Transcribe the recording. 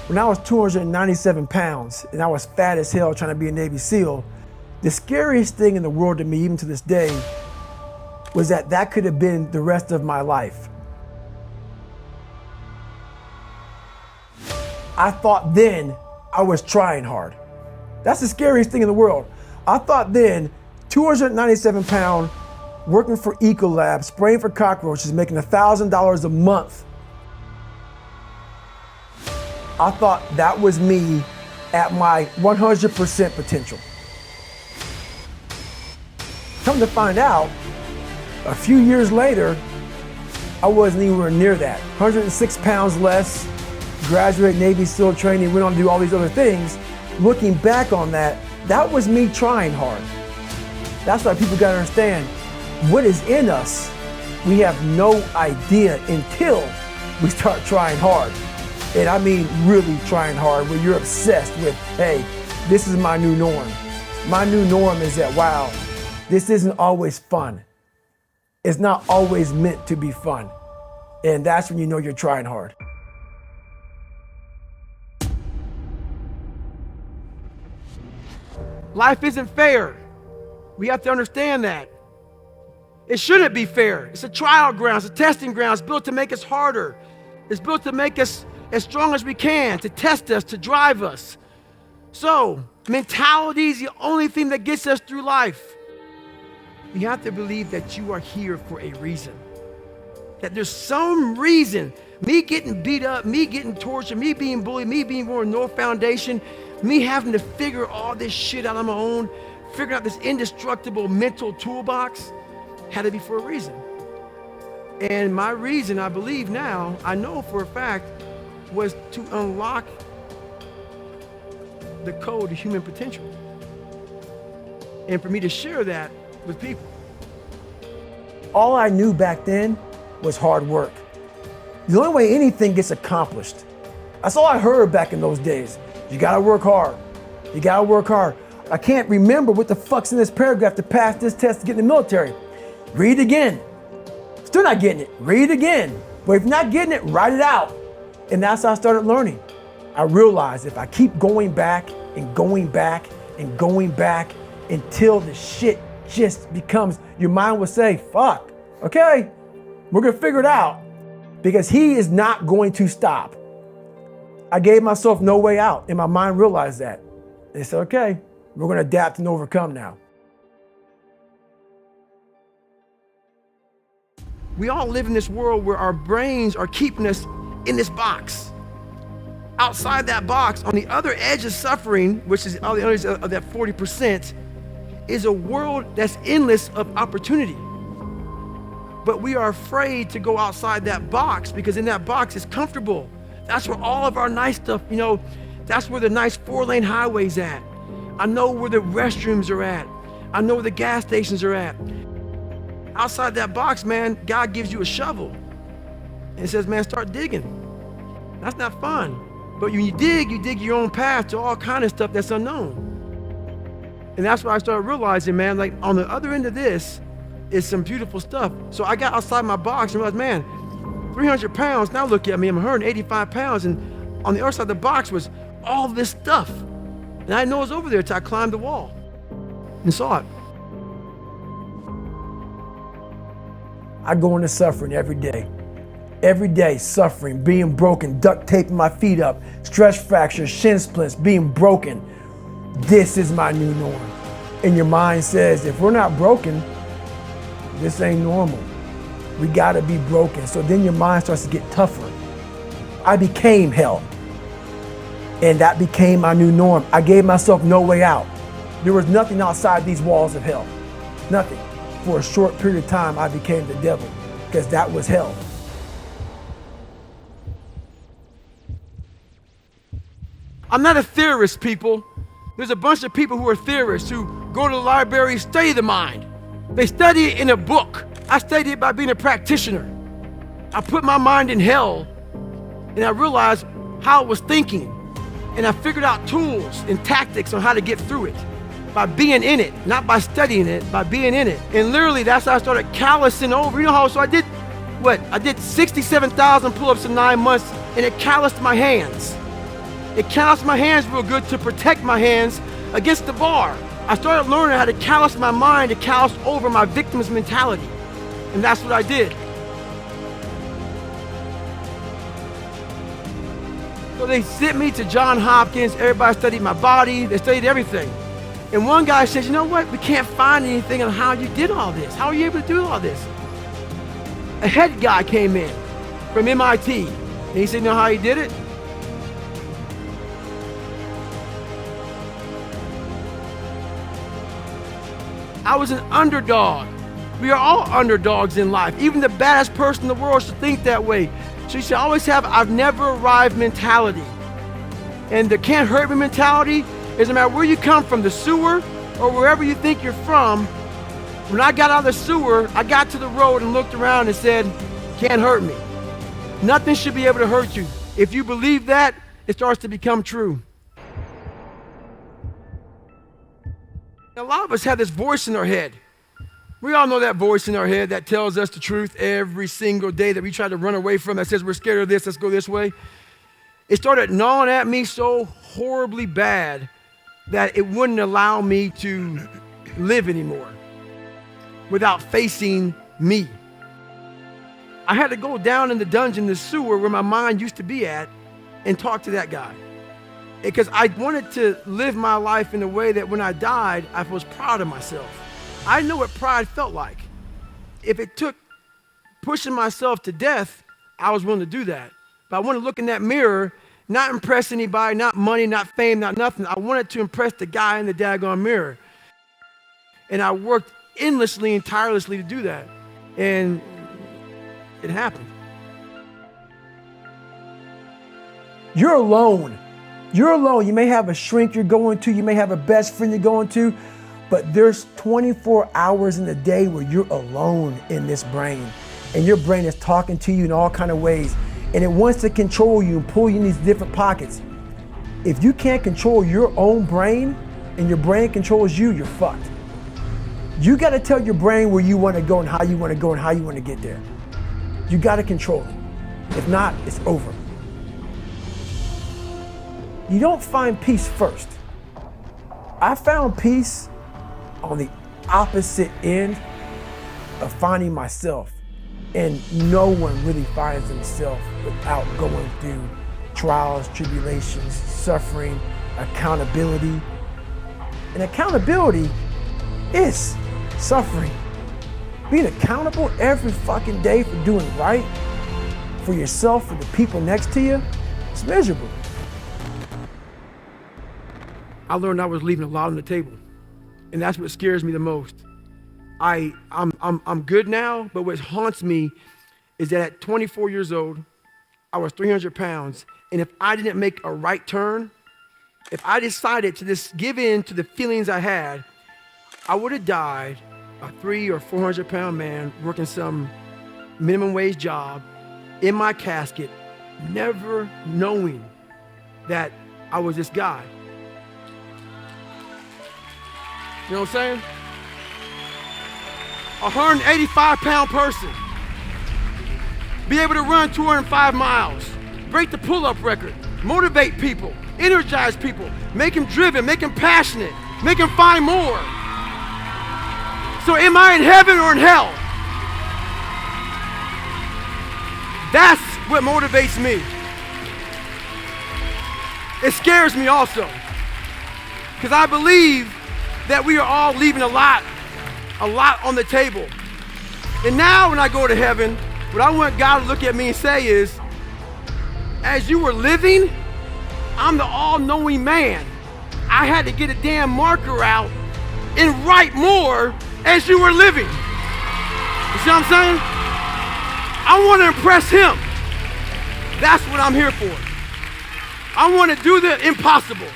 When I was 297 pounds and I was fat as hell trying to be a Navy SEAL, the scariest thing in the world to me, even to this day, was that that could have been the rest of my life. I thought then I was trying hard. That's the scariest thing in the world. I thought then, 297 pound, working for Ecolab, spraying for cockroaches, making $1,000 a month. I thought that was me at my 100% potential. Come to find out, a few years later, I wasn't anywhere near that. 106 pounds less, graduate Navy SEAL training, went on to do all these other things. Looking back on that, that was me trying hard. That's why people gotta understand, what is in us, we have no idea until we start trying hard. And I mean really trying hard, where you're obsessed with, hey, this is my new norm. My new norm is that, wow, this isn't always fun. It's not always meant to be fun. And that's when you know you're trying hard. Life isn't fair. We have to understand that. It shouldn't be fair. It's a trial ground, it's a testing ground. It's built to make us harder. It's built to make us as strong as we can, to test us, to drive us. So, mentality is the only thing that gets us through life. You have to believe that you are here for a reason. That there's some reason, me getting beat up, me getting tortured, me being bullied, me being born with no foundation, me having to figure all this shit out on my own, figuring out this indestructible mental toolbox, had to be for a reason. And my reason, I believe now, I know for a fact, was to unlock the code to human potential. And for me to share that with people. All I knew back then was hard work. The only way anything gets accomplished. That's all I heard back in those days. You gotta work hard. You gotta work hard. I can't remember what the fuck's in this paragraph to pass this test to get in the military. Read it again. Still not getting it. Read it again. But if you're not getting it, write it out. And that's how I started learning. I realized if I keep going back and going back and going back until the shit just becomes, your mind will say, fuck, okay, we're gonna figure it out, because he is not going to stop. I gave myself no way out, and my mind realized that. They said, okay, we're gonna adapt and overcome now. We all live in this world where our brains are keeping us in this box. Outside that box, on the other edge of suffering, which is on the other edge of that 40%, is a world that's endless of opportunity. But we are afraid to go outside that box, because in that box is comfortable. That's where all of our nice stuff, that's where the nice 4-lane highway's at. I know where the restrooms are at. I know where the gas stations are at. Outside that box, man, God gives you a shovel and says, man, start digging. That's not fun. But when you dig your own path to all kind of stuff that's unknown. And that's why I started realizing, man, like on the other end of this is some beautiful stuff. So I got outside my box and realized, man, 300 pounds, now look at me, I'm 185 pounds, and on the other side of the box was all this stuff. And I didn't know it was over there until I climbed the wall and saw it. I go into suffering every day. Every day, suffering, being broken, duct taping my feet up, stress fractures, shin splints, being broken. This is my new norm. And your mind says, if we're not broken, this ain't normal. We gotta be broken. So then your mind starts to get tougher. I became hell. And that became my new norm. I gave myself no way out. There was nothing outside these walls of hell. Nothing. For a short period of time, I became the devil, because that was hell. I'm not a theorist, people. There's a bunch of people who are theorists who go to the library, study the mind. They study it in a book. I studied it by being a practitioner. I put my mind in hell, and I realized how it was thinking. And I figured out tools and tactics on how to get through it by being in it, not by studying it, by being in it. And literally, that's how I started callousing over. You know how, so I did 67,000 pull-ups in 9 months, and it calloused my hands. It calloused my hands real good to protect my hands against the bar. I started learning how to callous my mind, to callous over my victim's mentality. And that's what I did. So they sent me to Johns Hopkins. Everybody studied my body. They studied everything. And one guy says, you know what? We can't find anything on how you did all this. How are you able to do all this? A head guy came in from MIT. And he said, you know how he did it? I was an underdog. We are all underdogs in life. Even the baddest person in the world should think that way. So you should always have I've never arrived mentality. And the can't hurt me mentality is no matter where you come from, the sewer or wherever you think you're from. When I got out of the sewer, I got to the road and looked around and said, can't hurt me. Nothing should be able to hurt you. If you believe that, it starts to become true. A lot of us have this voice in our head. We all know that voice in our head that tells us the truth every single day that we try to run away from, that says we're scared of this, let's go this way. It started gnawing at me so horribly bad that it wouldn't allow me to live anymore without facing me. I had to go down in the dungeon, the sewer where my mind used to be at, and talk to that guy. Because I wanted to live my life in a way that when I died, I was proud of myself. I know what pride felt like. If it took pushing myself to death, I was willing to do that. But I wanted to look in that mirror, not impress anybody, not money, not fame, not nothing. I wanted to impress the guy in the daggone mirror. And I worked endlessly and tirelessly to do that. And it happened. You're alone. You're alone. You may have a shrink you're going to, you may have a best friend you're going to, but there's 24 hours in the day where you're alone in this brain. And your brain is talking to you in all kinds of ways. And it wants to control you and pull you in these different pockets. If you can't control your own brain and your brain controls you, you're fucked. You got to tell your brain where you want to go and how you want to go and how you want to get there. You got to control it. If not, it's over. You don't find peace first. I found peace on the opposite end of finding myself. And no one really finds themselves without going through trials, tribulations, suffering, accountability. And accountability is suffering. Being accountable every fucking day for doing right for yourself, for the people next to you, it's miserable. I learned I was leaving a lot on the table, and that's what scares me the most. I'm good now, but what haunts me is that at 24 years old, I was 300 pounds, and if I didn't make a right turn, if I decided to just give in to the feelings I had, I would have died a 300 or 400 pound man working some minimum wage job in my casket, never knowing that I was this guy. You know what I'm saying? A 185 pound person, be able to run 205 miles, break the pull-up record, motivate people, energize people, make them driven, make them passionate, make them find more. So am I in heaven or in hell? That's what motivates me. It scares me also, because I believe that we are all leaving a lot on the table. And now when I go to heaven, what I want God to look at me and say is, as you were living, I'm the all-knowing man. I had to get a damn marker out and write more as you were living. You see what I'm saying? I want to impress him. That's what I'm here for. I want to do the impossible.